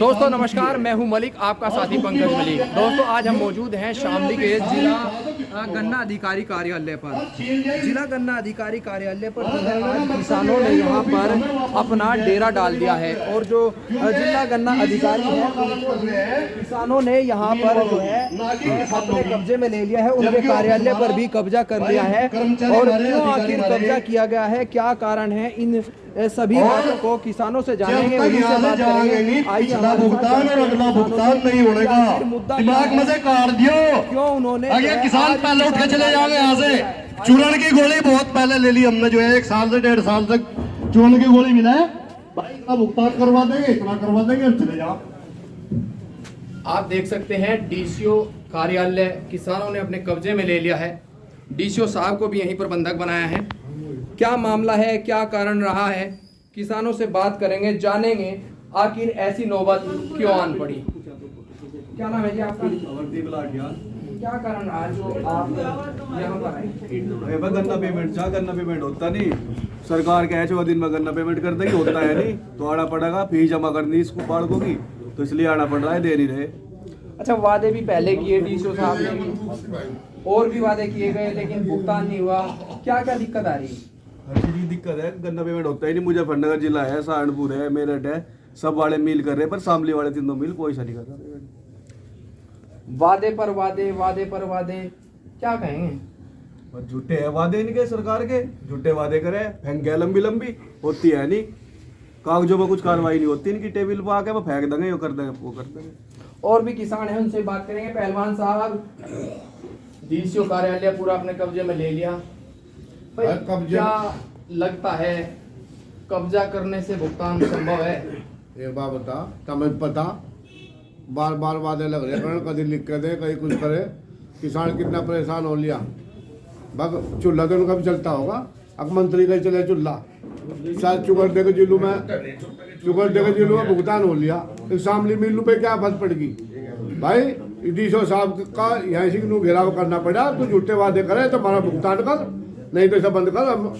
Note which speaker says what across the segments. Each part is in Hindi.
Speaker 1: दोस्तों नमस्कार, मैं हूं मलिक, आपका साथी पंकज मलिक। दोस्तों आज हम मौजूद हैं शामली के जिला गन्ना अधिकारी कार्यालय पर। जिला गन्ना अधिकारी कार्यालय पर जो है आज किसानों ने यहाँ पर अपना डेरा डाल दिया है और जो जिला गन्ना अधिकारी है किसानों ने यहाँ पर जो है अपने कब्जे में ले लिया है। उनके कार्यालय पर भी कब्जा कर लिया है और क्यों आखिर कब्जा किया गया है, क्या कारण है, इन सभी बातों को किसानों से जानेंगे, उन्हीं से बात करेंगे। आइए
Speaker 2: भुगतान और अगला भुगतान नहीं होगा। दिमाग में से काट दियो
Speaker 1: क्यों उन्होंने
Speaker 2: अगर किसान पहले उठ के चले जाओगे यहाँ से। चूरन की गोली बहुत पहले ले ली हमने, जो है 1 साल से 1.5 साल तक चूरन की गोली मिला है भाई, इतना भुगतान करवा देंगे, इतना करवा देंगे, चले जाओ।
Speaker 1: आप देख सकते हैं डीसीओ कार्यालय किसानों ने अपने कब्जे में ले लिया है। डीसीओ साहब को भी यहीं पर बंधक बनाया है। क्या मामला है, क्या कारण रहा है, किसानों से बात करेंगे, जानेंगे आखिर ऐसी नौबत क्यों आन पड़ी। क्या नाम है जी आपका? क्या कारण रहा जो आप यहाँ पर आए?
Speaker 3: गन्ना पेमेंट होता नहीं, सरकार क्या है 14 दिन में गन्ना पेमेंट कर देगी, होता है नहीं तो आना पड़ेगा, फीस जमा करनी इसको बाड़कों की, तो इसलिए आना पड़ रहा है, दे नहीं रहे।
Speaker 1: अच्छा, वादे भी पहले किए डीसीओ साहब ने भी, और भी वादे किए गए लेकिन भुगतान नहीं हुआ। क्या क्या दिक्कत आ रही है?
Speaker 3: हर चीज की दिक्कत है, गन्ना पेमेंट होता ही नहीं। मुजफ्फरनगर जिला है, सहारनपुर है, मेरठ है, सब वाले मिल कर रहे हैं, पर शामली वाले 3 मिल कोई सा नहीं कर रहा।
Speaker 1: वादे पर वादे, वादे पर वादे, क्या कहेंगे?
Speaker 3: और झूठे है वादे इनके, सरकार के झूठे वादे करे, फेंक गया लंबी लंबी, होती है नहीं, कागजों में कुछ कार्रवाई नहीं होती इनकी, टेबल पर आके वो फेंक देंगे, वो कर देंगे, वो कर देंगे।
Speaker 1: और भी किसान हैं, उनसे बात करेंगे। पहलवान साहब, डीसीओ कार्यालय पूरा अपने कब्जे में ले लिया, क्या लगता है कब्जा करने से भुगतान संभव है?
Speaker 4: एक बात बता, तुम्हें पता बार बार वादे लग रहे हैं, कभी लिख के दे, कहीं कुछ करे, किसान कितना परेशान हो लिया। बग चूल्हा तो उनका भी चलता होगा, अब मंत्री का चले चूल्हा, शायद चुगर दे के जिलू में भुगतान हो लिया, तो शामली मिलू पे क्या फर्क पड़ेगी भाई? डीसीओ साहब का यहाँ से घेराव करना पड़ा, तो झूठे वादे करे तो हमारा भुगतान कर, नहीं तो इसे बंद कर। हम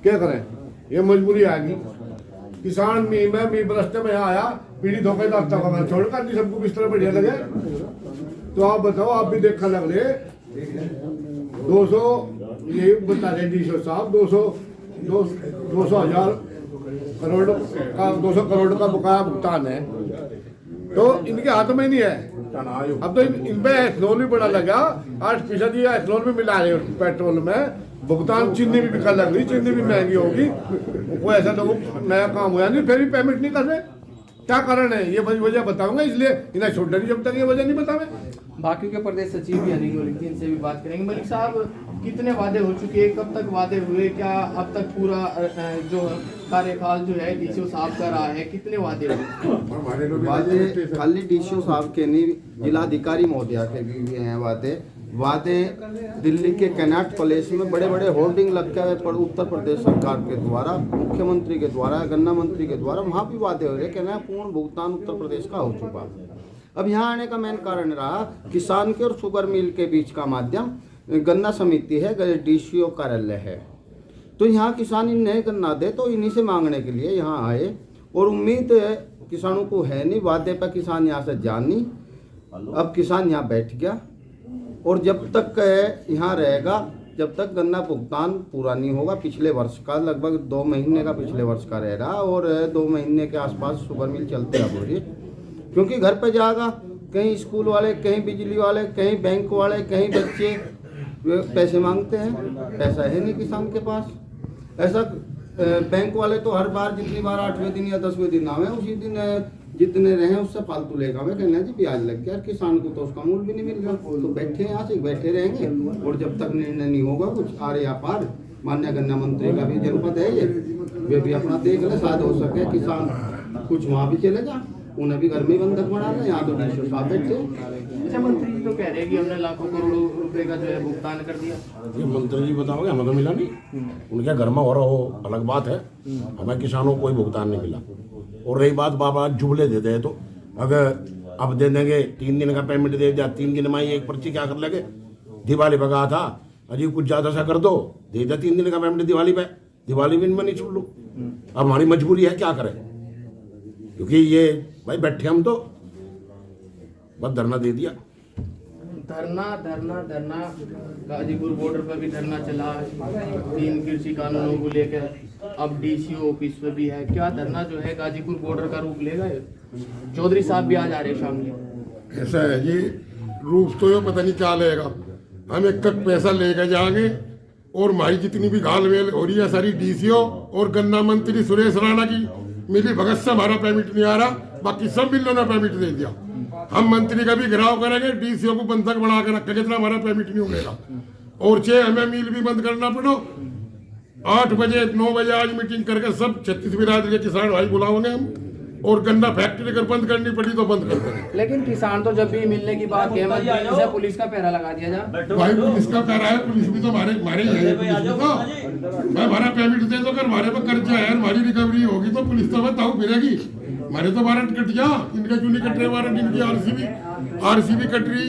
Speaker 4: क्या करें, ये मजबूरी आ गई। किसान मी बरसते में यहाँ आया, पीड़ित होकर दफ्ता का छोड़कर नहीं, सबको बिस्तर बढ़िया लगे। तो आप बताओ, आप भी देखने लग रहे 200, ये बता रहे डीसीओ साहब 200 हजार करोड़ का 200 करोड़ का बकाया भुगतान है, तो इनके हाथ में नहीं है। अब तो इन पे एथनॉल भी बड़ा लगा, 8% एथनॉल भी मिला रहे पेट्रोल में। भुगतान चीनी भी बिका लग रही, चीनी भी महंगी होगी, कोई ऐसा तो नया काम हुआ नहीं, फिर भी पेमेंट नहीं कर रहे। क्या कारण है ये वजह बताऊंगा, इसलिए इन्हें छोड़ देंगे जब तक ये वजह नहीं बतावे।
Speaker 1: बाकी के प्रदेश सचिव भी यानी मलिक, इनसे भी बात करेंगे। मलिक साहब, कितने वादे हो चुके हैं, कब तक वादे हुए, क्या अब तक पूरा जो कार्यकाल जो है डीसीओ साहब का रहा है, कितने वादे हुए?
Speaker 5: वादे खाली डीसीओ साहब के नहीं, जिलाधिकारी महोदया के भी हैं वादे दिल्ली के कैनाट पैलेस में बड़े बड़े होर्डिंग लग गए पर उत्तर प्रदेश सरकार के द्वारा, मुख्यमंत्री के द्वारा, गन्ना मंत्री के द्वारा, वहाँ भी वादे हो रहे, कहना पूर्ण भुगतान उत्तर प्रदेश का हो चुका। अब यहाँ आने का मेन कारण रहा किसान के और शुगर मिल के बीच का माध्यम गन्ना समिति है, डीसीओ कार्यालय है, तो यहाँ किसान इन्हें गन्ना दे, तो इन्हीं से मांगने के लिए यहाँ आए। और उम्मीद किसानों को है नहीं, वादे पर किसान यहाँ से जा नहीं। अब किसान यहाँ बैठ गया और जब तक यहाँ रहेगा, जब तक गन्ना भुगतान पूरा नहीं होगा, पिछले वर्ष का लगभग 2 महीने का पिछले वर्ष का रह रहा, और 2 महीने के आसपास शुगर मिल चलते हैं बोलिए, क्योंकि घर पे जाएगा, कहीं स्कूल वाले, कहीं बिजली वाले, कहीं बैंक वाले, कहीं बच्चे पैसे मांगते हैं, पैसा है नहीं किसान के पास। ऐसा बैंक वाले तो हर बार जितनी बार 8वें दिन या 10वें दिन आवे, उसी दिन जितने रहे उससे फालतू लेगा, मैं कहना जी ब्याज लग गया, किसान को तो उसका मूल भी नहीं मिल रहा, तो बैठे यहाँ से बैठे रहेंगे, और जब तक निर्णय नहीं होगा कुछ आर या पार, माननीय गन्ना मंत्री का भी जनपद है ये, वे भी अपना देख ले, शायद हो सके किसान कुछ वहाँ भी चले जा, उन्हें भी घर में बंधक बना रहे, यहाँ तो डीसीओ साहब बैठे।
Speaker 1: अच्छा, मंत्री जी तो कह रहे हैं कि हमने लाखों करोड़ों रुपए का जो है भुगतान कर दिया।
Speaker 6: ये मंत्री जी बताओगे, हमें तो मिला नहीं, उनके घर में हो रहा हो अलग बात है, हमें किसानों को कोई भुगतान नहीं मिला। और रही बात बाबा जुबले देते हैं, तो अगर अब दे देंगे 3 दिन का पेमेंट दे दिया, 3 दिन में एक पर्ची क्या कर लगे, दिवाली पर कहा था अजी कुछ ज्यादा सा कर दो, दे दिया 3 दिन का पेमेंट दिवाली पे, दिवाली भी नहीं छोड़ लो। अब हमारी मजबूरी है, क्या करें, क्योंकि ये भाई बैठे हम तो बस धरना दे दिया।
Speaker 7: धरना गाजीपुर बॉर्डर पर भी धरना चला, 3 कृषि कानूनों को लेकर, अब डीसीओ ऑफिस पे भी है। क्या धरना जो है गाजीपुर बॉर्डर का रूप लेगा? चौधरी साहब भी आज आ रहे शाम।
Speaker 8: ऐसा है जी, रूप तो ये पता नहीं क्या लेगा। हम एक तक पैसा लेकर जाएंगे और हमारी जितनी भी घालमेल हो रही है सारी डीसीओ और गन्ना मंत्री सुरेश राणा की मिली भगत से हमारा पेमेंट नहीं आ रहा, बाकी सब मिलों ने पेमेंट दे दिया। हम मंत्री का भी घेराव करेंगे, डीसीओ को बंधक बना के रखेंगे, इतना हमारा पेमेंट नहीं होगा। और 6 हमें मिल भी बंद करना पड़ो, 8 बजे 9 बजे आज मीटिंग करके सब 36 बिरादरी के किसान भाई बुलाओगे हम, और गन्ना फैक्ट्री अगर बंद करनी पड़ी तो बंद कर देंगे।
Speaker 7: लेकिन किसान तो जब भी मिलने की बात है पुलिस का पहरा लगा दिया जा।
Speaker 8: भाई पुलिस का कह रहा है, पुलिस भी तो हमारे ही है। भाई हमारा पेमेंट दे दो, अगर हमारे पर कर्जा है, हमारी रिकवरी होगी तो पुलिस तो बताओ फिरेगी। हमारे तो वारंट कट गया, इनके क्यों नहीं कट रहे वारंट? इनकी आरसीबी कट रही,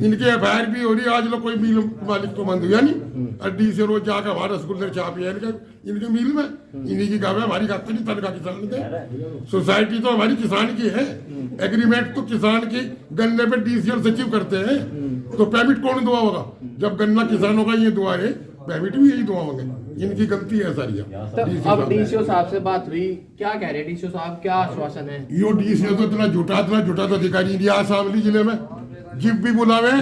Speaker 8: इनके एफआईआर भी हो रही। आज लोग कोई मिल मालिक तो बंद हुआ नहीं, अड्डी से रोज जाकर हमारा रसगुल्ले छाप है इनके मिल में, इन्हीं की गावे हमारी खाते नहीं तनखा किसान थे। सोसाइटी तो हमारी किसान की है, एग्रीमेंट तो किसान की गन्ने पे डीसी और सचिव करते हैं, तो पेमेंट कौन दुआ होगा? जब गन्ना किसानों का ये दुआ है, पेमेंट भी यही दुआ होंगे। इनकी गलती है सारी।
Speaker 7: तो अब डीसीओ साहब से बात हुई, क्या कह रहे हैं डीसीओ साहब, क्या आश्वासन है?
Speaker 8: यो डीसीओ तो इतना झूठा तो अधिकारी इंडिया शामली जिले में जिप भी बुलावे,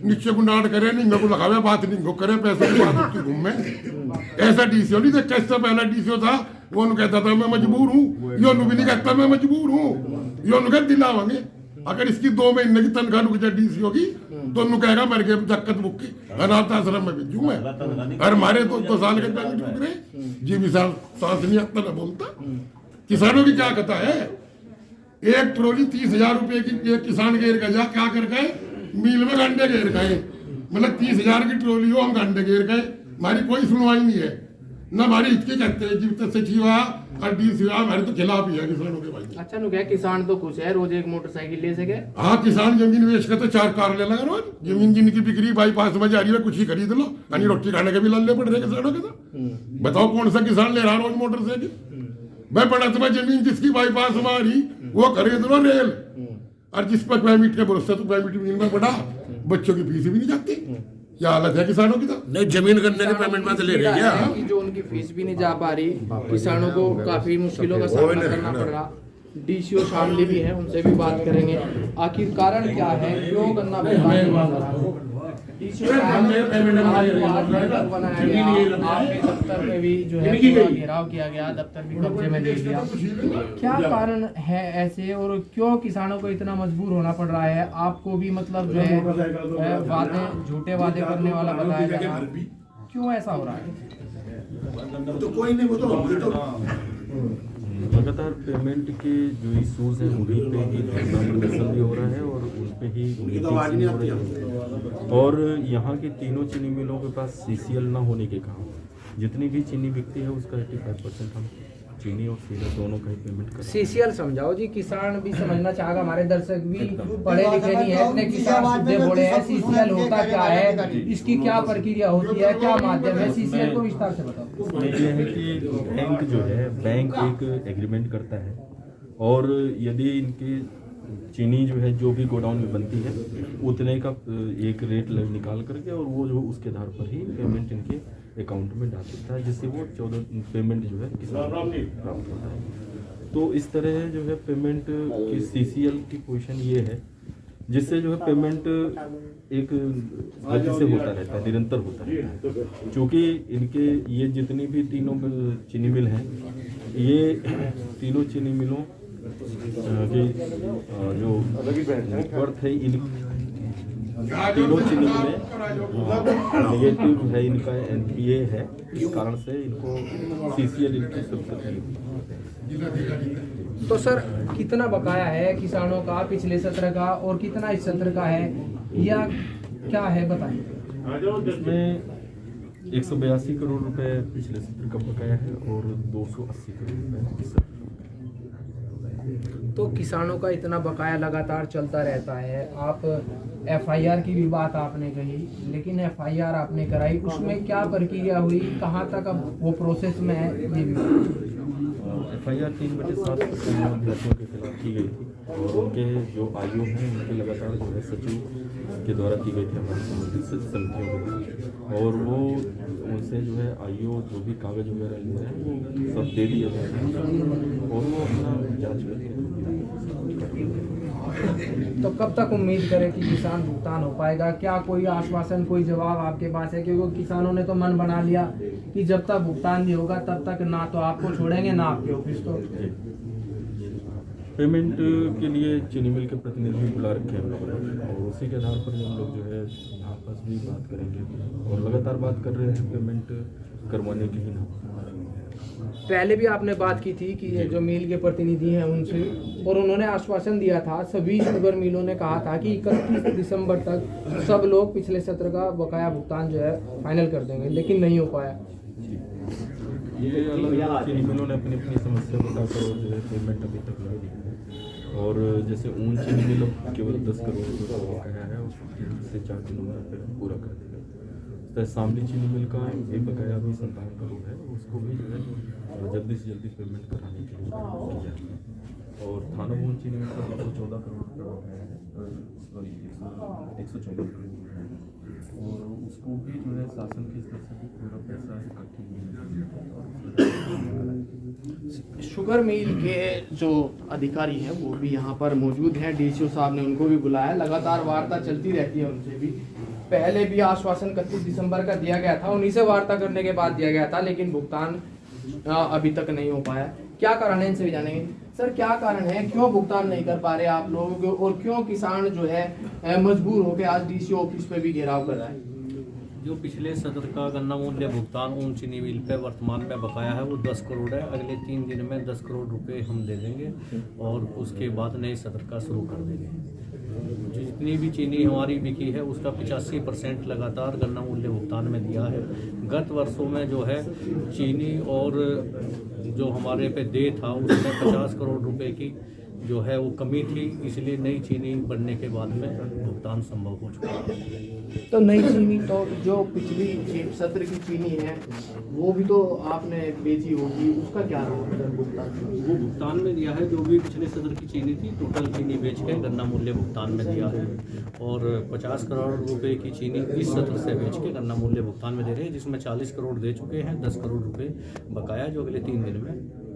Speaker 8: नीचे को नाट करे, निंगो को लगावे, बात निंगो करे, पैसे की बात घूमे। ऐसा डीसीओ नहीं देखा। इससे पहला डीसीओ था वो कहता था मैं मजबूर हूँ, यो भी नहीं कहता मैं मजबूर हूँ, यो दिलावांगे। अगर इसकी 2 महीने की तनख्वाह रुक जाए डीसीओ की तो कहेगा मर गए जक्कत बुक की अनाथ आश्रम में भेजू मैं। और हमारे तो 2 साल के पेमेंट रुक रहे जी भी साल सांस नहीं आता ना बोलता। किसानों की क्या कथा है? एक ट्रॉली 30,000 रुपए की एक किसान घेर का जा क्या कर गए, मिल में गंडे घेर गए, मतलब 30,000 की ट्रॉली हो, हम गंडे घेर गए। हमारी कोई सुनवाई नहीं है, न हमारी हिचकी कहते हैं जीवित सचिव और डीसी हमारे तो खिलाफ ही है किसानों के भाई।
Speaker 7: अच्छा नु क्या किसान तो खुश है, रोज एक मोटरसाइकिल ले सके।
Speaker 8: हाँ, किसान जमीन बेच के तो 4 कार ले लगा रोज। जमीन जिनकी बिक्री बाईपास में जा रही है कुछ ही खरीद लो, यानी रोटी खाने के भी लल्ले पड़ रहे किसानों के। तो बताओ कौन सा किसान ले रहा रोज मोटरसाइकिल? भाई बड़ा तुम्हें जमीन जिसकी बाईपास में आ रही वो खरीद लो रेल, और जिस पर पेमेंट के भरोसे तो पेमेंट में बढ़ा, बच्चों की फीस भी नहीं जाती। क्या हालत है किसानों की? तो
Speaker 6: नहीं, जमीन करने के पेमेंट में तो ले रही है,
Speaker 7: जो उनकी फीस भी नहीं जा पा रही, किसानों को काफी मुश्किलों का सामना करना पड़ रहा। डीसीओ शामली भी है, उनसे भी बात करेंगे आखिर कारण क्या है, क्यों गन्ना दफ्तर में भी जो है घेराव किया गया, दफ्तर भी कब्जे में ले लिया। क्या कारण है ऐसे, और क्यों किसानों को इतना मजबूर होना पड़ रहा है? आपको भी मतलब जो है वादे, झूठे वादे करने वाला बताया जा रहा है, क्यों ऐसा हो रहा है?
Speaker 6: तो कोई नहीं, वो तो
Speaker 9: लगातार पेमेंट के जो इशूज हैं उन्हीं पे ही धरना प्रदर्शन भी हो रहा है और उस पे ही मीटिंग्स भी हो रही है। और यहाँ के तीनों चीनी मिलों के पास सीसीएल ना होने के कारण जितनी भी चीनी बिकती है उसका 85% हम चीनी और सीलर दोनों का ही पेमेंट करें।
Speaker 7: सीसीएल समझाओ जी, किसान भी समझना चाहेगा, हमारे दर्शक भी पढ़े लिखे नहीं है, इतने किसान सीधे बोले हैं। सीसीएल होता क्या है, इसकी क्या प्रक्रिया होती है, क्या माध्यम है? सीसीएल को विस्तार से बताओ।
Speaker 9: उसमें यह है कि बैंक जो है, बैंक एक एग्रीमेंट करता है और यदि इनके चीनी जो है जो भी गोडाउन में बनती है उतने का एक रेट निकाल करके और वो जो उसके आधार पर ही पेमेंट इनके अकाउंट में डाल देता है, जिससे वो 14 पेमेंट जो है किसान प्राप्त होता है। तो इस तरह जो है पेमेंट की सीसीएल की पोजीशन ये है जिससे जो है पेमेंट एक गति से होता रहता है, निरंतर होता रहता है। क्योंकि इनके ये जितनी भी तीनों चीनी मिल हैं, ये तीनों चीनी मिलों की जो नेटवर्क है, इन तीनों चीनी में नेगेटिव है, इनका एनपीए है, इस कारण से इनको सीसीएल इनकी स्वीकृति नहीं।
Speaker 7: तो सर कितना बकाया है किसानों का पिछले सत्र का और कितना इस सत्र का है या क्या है बताइए।
Speaker 9: इसमें 182 करोड़ रुपए पिछले सत्र का बकाया है और 280 करोड़ रुपए इस सत्र।
Speaker 7: तो किसानों का इतना बकाया लगातार चलता रहता है। आप एफआईआर की भी बात आपने कही, लेकिन एफआईआर आपने कराई, उसमें क्या प्रक्रिया हुई, कहाँ तक अब वो प्रोसेस में है, ये भी
Speaker 9: FIR 3/7 अभ्यर्थियों के खिलाफ की गई थी और उनके जो IO हैं उनके लगातार जो है सचिव के द्वारा की गई थी हमारी संबंधित समितियों के द्वारा, और वो उनसे जो है IO जो भी कागज वगैरह लिए हैं वो सब दे दिए गए हैं और वो अपना जाँच करते हैं।
Speaker 7: तो कब तक उम्मीद करें कि किसान भुगतान हो पाएगा? क्या कोई आश्वासन, कोई जवाब आपके पास है? क्योंकि किसानों ने तो मन बना लिया कि जब तक भुगतान नहीं होगा तब तक ना तो आपको छोड़ेंगे ना आपके ऑफिस को।
Speaker 9: पेमेंट के लिए चीनी मिल के प्रतिनिधि बुला रखे हैं हम लोगों ने, और उसी के आधार पर हम लोग जो है आपस में बात करेंगे और लगातार बात कर रहे हैं पेमेंट करवाने की ही ना।
Speaker 7: पहले भी आपने बात की थी कि ये जो मिल के प्रतिनिधि हैं उनसे, और उन्होंने आश्वासन दिया था, सभी शुगर मिलों ने कहा था कि 31 दिसंबर तक सब लोग पिछले सत्र का बकाया भुगतान जो है फाइनल कर देंगे, लेकिन नहीं हो पाया।
Speaker 9: ये अलग चीनी मिलों ने अपनी अपनी समस्या बताकर और जो है पेमेंट अभी तक नहीं दी है, और जैसे ऊन चीनी मिल केवल 10 करोड़ रुपये का बकाया है, उसको 3 से 4 दिनों में फिर पूरा कर देगा। तो शामली चीनी मिल का एक बकाया भी 57 करोड़ है, उसको भी जो है जल्दी से जल्दी पेमेंट कराने के लिए की जाएगी। और थाना भवन चीनी मिल का 114 करोड़ रुपये बकाया है, सॉरी 114 करोड़, और उसको भी जो है शासन की स्तर से भी पूरा पैसा इकट्ठी
Speaker 7: शुगर मिल के जो अधिकारी हैं वो भी यहाँ पर मौजूद हैं, DCO साहब ने उनको भी बुलाया, लगातार वार्ता चलती रहती है उनसे भी। पहले भी आश्वासन 31 दिसंबर का दिया गया था, उन्हीं से वार्ता करने के बाद दिया गया था, लेकिन भुगतान अभी तक नहीं हो पाया। क्या कारण है, इनसे भी जानेंगे। सर, क्या कारण है, क्यों भुगतान नहीं कर पा रहे आप लोग, और क्यों किसान जो है मजबूर होकर आज DCO ऑफिस पे भी घेराव कर रहा है?
Speaker 10: जो पिछले सत्र का गन्ना मूल्य भुगतान ऊन चीनी मिल पे वर्तमान में बकाया है वो 10 करोड़ है। अगले 3 दिन में 10 करोड़ रुपए हम दे देंगे और उसके बाद नए सत्र का शुरू कर देंगे। जितनी भी चीनी हमारी बिकी है उसका 85% लगातार गन्ना मूल्य भुगतान में दिया है। गत वर्षों में जो है चीनी और जो हमारे पे दे था उसमें 50 करोड़ रुपए की जो है वो कमी थी, इसलिए नई चीनी बनने के बाद में भुगतान संभव हो चुका है।
Speaker 7: तो नई चीनी, तो जो पिछली सत्र की चीनी है वो भी तो आपने बेची होगी, उसका क्या रहा भुगतान?
Speaker 10: वो भुगतान में दिया है, जो भी पिछले सत्र की चीनी थी टोटल चीनी बेच के गन्ना मूल्य भुगतान में दिया है, और 50 करोड़ रुपए की चीनी इस सत्र से बेच के गन्ना मूल्य भुगतान में दे रहे हैं, जिसमें 40 करोड़ दे चुके हैं, 10 करोड़ रुपए बकाया जो अगले 3 दिन में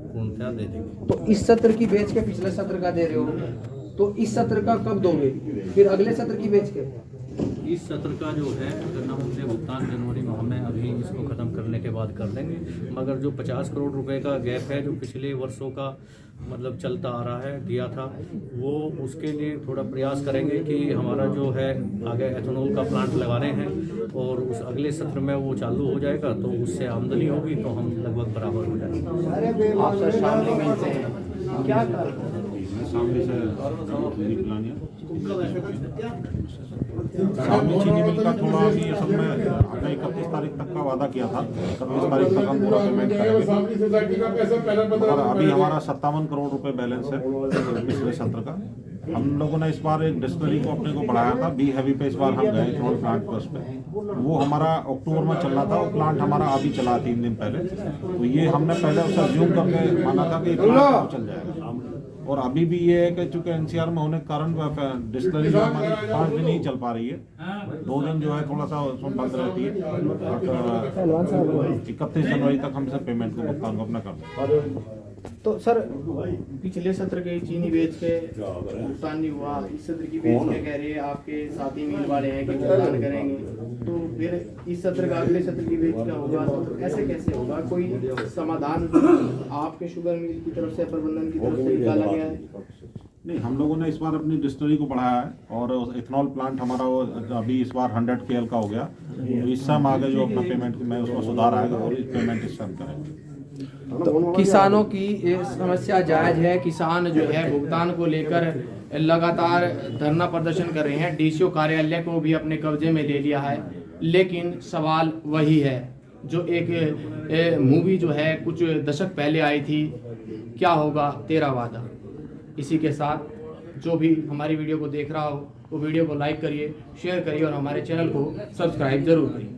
Speaker 10: पूर्णतः दे देंगे।
Speaker 7: तो इस सत्र की बेच के पिछले सत्र का दे रहे हो, तो इस सत्र का कब दोगे, फिर अगले सत्र की बेच के?
Speaker 10: इस सत्र का जो है गन्ना मूल्य भुगतान जनवरी माह में अभी इसको ख़त्म करने के बाद कर देंगे, मगर जो 50 करोड़ रुपए का गैप है जो पिछले वर्षों का मतलब चलता आ रहा है दिया था, वो उसके लिए थोड़ा प्रयास करेंगे कि हमारा जो है आगे एथेनॉल का प्लांट लगा रहे हैं और उस अगले सत्र में वो चालू हो जाएगा, तो उससे आमदनी होगी तो हम लगभग बराबर हो जाएंगे।
Speaker 7: आप सर शामली मिल से हैं, क्या कर
Speaker 11: शामली चीनी मिल का थोड़ा अभी सब में हमने 31 तारीख तक का वादा किया था, 31 तारीख तक हम पूरा पेमेंट करेंगे, और अभी हमारा 57 करोड़ रुपए बैलेंस है पिछले सत्र का। हम लोगों ने इस बार एक डिस्टिलरी को अपने को बढ़ाया था, बी हैवी पे इस बार हम गए इथेनॉल प्लांट पर, उस पर वो हमारा अक्टूबर में चल रहा था, वो प्लांट हमारा अभी चला 3 दिन पहले, तो ये हमने पहले उसे अज्यूम करके माना था कि प्लांट चल जाएगा, और अभी भी ये है कि चूंकि NCR में होने के कारण डिस्टिलरी जो हमारी 5 दिन ही चल पा रही है, 2 दिन जो है थोड़ा सा उसमें बंद रहती है, 31 जनवरी तक हमसे पेमेंट को भुगतान को अपना कर दें।
Speaker 7: तो सर, पिछले सत्र के चीनी बेच के भुगतान नहीं हुआ, इस सत्र की बेच के कह रहे हैं आपके साथी मिल वाले हैं कि भुगतान करेंगे, तो फिर इस सत्र का अगले सत्र की बेच का होगा, तो ऐसे कैसे होगा? कोई समाधान आपके शुगर मिल की तरफ से, प्रबंधन की तरफ से निकाला गया है?
Speaker 11: नहीं, हम लोगों ने इस बार अपनी डिस्टिलरी को बढ़ाया है, और इथेनॉल प्लांट हमारा वो अभी इस बार 100 KL का हो गया, तो इस समय आगे जो अपना पेमेंट में उसमें सुधार आएगा और पेमेंट इस समय करेंगे।
Speaker 7: तो किसानों की ये समस्या जायज है, किसान जो है भुगतान को लेकर लगातार धरना प्रदर्शन कर रहे हैं, DCO कार्यालय को भी अपने कब्जे में ले लिया है, लेकिन सवाल वही है जो एक मूवी जो है कुछ दशक पहले आई थी, क्या होगा तेरा वादा। इसी के साथ जो भी हमारी वीडियो को देख रहा हो वो वीडियो को लाइक करिए, शेयर करिए और हमारे चैनल को सब्सक्राइब जरूर करिए।